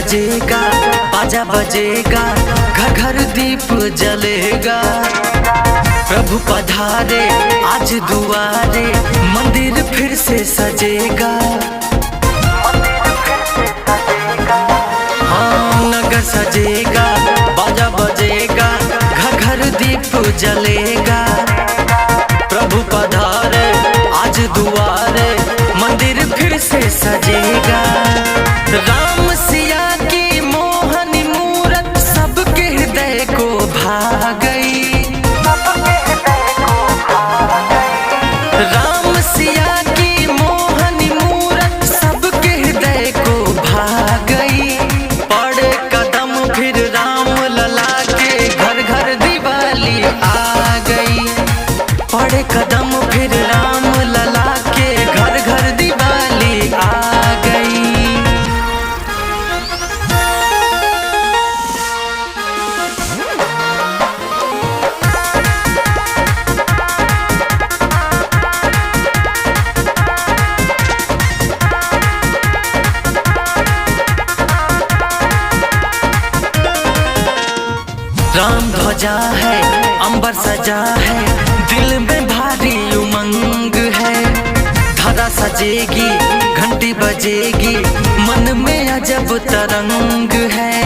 सजेगा, बाजा बजेगा, घर घर दीप जलेगा। प्रभु पधारे आज दुआरे, मंदिर फिर से सजेगा। हाँ, नगर सजेगा, बाजा बजेगा, घर घर दीप जलेगा। प्रभु पधारे आज दुआरे, मंदिर फिर से सजेगा। राम सिया की मोहनी मूरत सबके हृदय को भा गई। राम सिया की मोहनी मूरत सबके हृदय को भा गई। पड़े कदम फिर राम लला के, घर घर दिवाली आ गई। पड़े कदम फिर राम लला के, घर घर दिवाली आ गई। राम ध्वजा है, अंबर सजा है, दिल में भारी उमंग है। धरा सजेगी, घंटी बजेगी, मन में अजब तरंग है।